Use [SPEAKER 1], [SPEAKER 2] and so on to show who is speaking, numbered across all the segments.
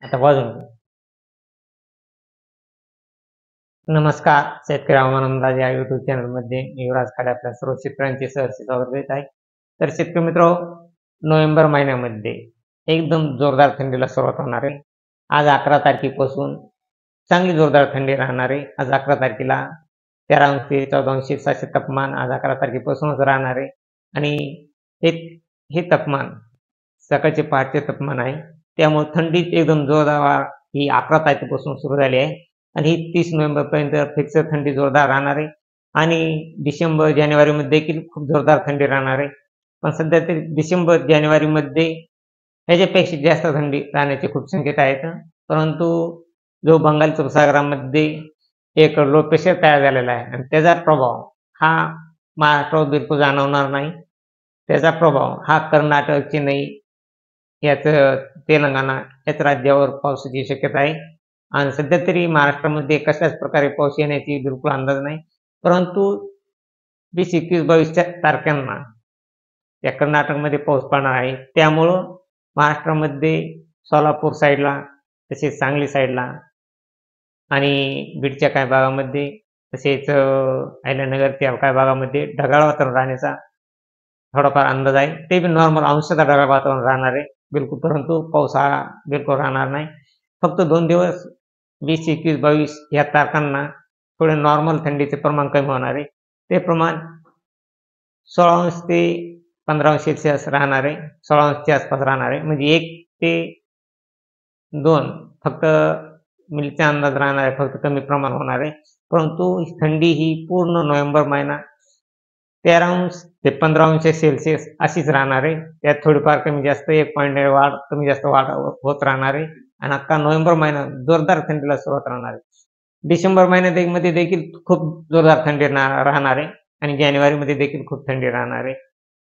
[SPEAKER 1] आता वाजून नमस्कार. शेतकरी हवामान अंदाज या YouTube चॅनलमध्ये मी युवराज खाडे आपल्या सर्व शेतकऱ्यांचे सहर्ष स्वागत करीत आहे. तर शेतकरी मित्र, नोव्हेंबर महिन्यामध्ये एकदम जोरदार थंडीला सुरुवात होणार आहे. आज 11 तारखेपासून चांगली जोरदार थंडी राहणार आहे. आज 11 तारखेला 13 ते 14 असे तापमान आज 11 तारखेपासूनच राहणार आहे. आणि हे हे तापमान सकाळचे पहाटचे तापमान आहे. त्यामुळे थंडी एकदम जोरदार ही 11 तारखेपासून सुरू झाली आहे आणि ही 30 नोव्हेंबरपर्यंत फिक्स थंडी जोरदार राहणार आहे. आणि डिसेंबर, जानेवारीमध्ये देखील खूप जोरदार थंडी राहणार आहे. पण सध्या तरी डिसेंबर, जानेवारीमध्ये ह्याच्यापेक्षा जास्त थंडी राहण्याची खूप संकेत आहेत. परंतु जो बंगालच्या उपसागरामध्ये एक लो प्रेशर तयार झालेला आहे आणि त्याचा प्रभाव हा महाराष्ट्रावर बिलकुल जाणवणार नाही. त्याचा प्रभाव हा कर्नाटक, चेन्नई याचं तेलंगणा याच राज्यावर पावसाची शक्यता आहे. आणि सध्या तरी महाराष्ट्रामध्ये कशाच प्रकारे पाऊस येण्याची बिलकुल अंदाज नाही. परंतु 20, 21, 22 तारखांना त्या कर्नाटकमध्ये पाऊस पडणार आहे. त्यामुळं महाराष्ट्रामध्ये सोलापूर साईडला, तसेच सांगली साईडला आणि बीडच्या काही भागामध्ये, तसेच अहिल्यानगरच्या काही भागामध्ये ढगाळ वातावरण राहण्याचा थोडाफार अंदाज आहे. ते बी नॉर्मल अंशतः ढगाळ वातावरण राहणार आहे बिलकुल. परंतु पाऊस हा बिलकुल राहणार नाही. फक्त 2 दिवस 20, 21, 22 या तारखांना थोडे नॉर्मल थंडीचे प्रमाण कमी होणार आहे. ते प्रमाण 16 ते 15 राहणार आहे. 16च्या आसपास राहणार आहे. म्हणजे 1 ते 2 फक्त मिलचा अंदाज राहणार आहे. फक्त कमी प्रमाण होणार आहे. परंतु थंडी ही पूर्ण नोव्हेंबर महिना 13 ते 15 अशीच राहणार आहे. त्यात थोडीफार कमी जास्त 1 पॉईंट वाढ, कमी जास्त वाढ होत राहणार आहे. आणि अख्खा नोव्हेंबर महिना जोरदार थंडीला सुरुवात राहणार आहे. डिसेंबर महिन्यामध्ये देखील खूप जोरदार थंडी राहणार आहे आणि जानेवारीमध्ये देखील खूप थंडी राहणार आहे.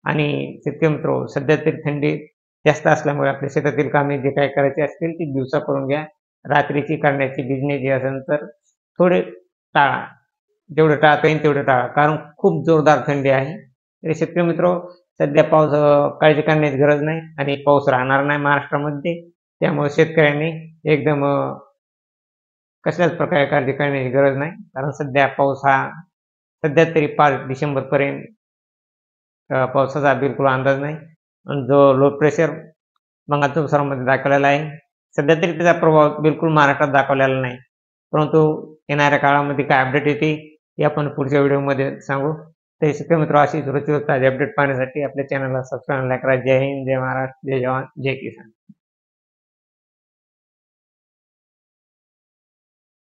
[SPEAKER 1] आणि शेतकरी मित्र, सध्या तरी थंडी जास्त असल्यामुळे आपल्या शेतातील कामे जे काही करायची असतील ती दिवसा करून घ्या. रात्रीची करण्याची बिझनेस असेल तर थोडे टाळा. जेवढं टाळता येईल तेवढं टाळा, कारण खूप जोरदार थंडी आहे. तरी शेतकरी मित्र, सध्या पाऊस काळजी करण्याची गरज नाही आणि पाऊस राहणार नाही महाराष्ट्रामध्ये. त्यामुळे शेतकऱ्यांनी एकदम कशाच प्रकारे काळजी करण्याची गरज नाही, कारण सध्या पाऊस हा सध्या तरी 5 डिसेंबरपर्यंत पावसाचा बिलकुल अंदाज नाही. आणि जो लो प्रेशर बंगालच्या उपसागरामध्ये दाखवलेला आहे, सध्या तरी त्याचा प्रभाव बिलकुल महाराष्ट्रात दाखवलेला नाही. परंतु येणाऱ्या काळामध्ये काय अपडेट येते हे आपण पुढच्या व्हिडिओमध्ये सांगू. तर शेतकरी मित्र, अशी रोजची ताजी अपडेट पाहण्यासाठी आपल्या चॅनलला सबस्क्राईब करा. जय हिंद, जय महाराष्ट्र, जय जवान, जय किसान.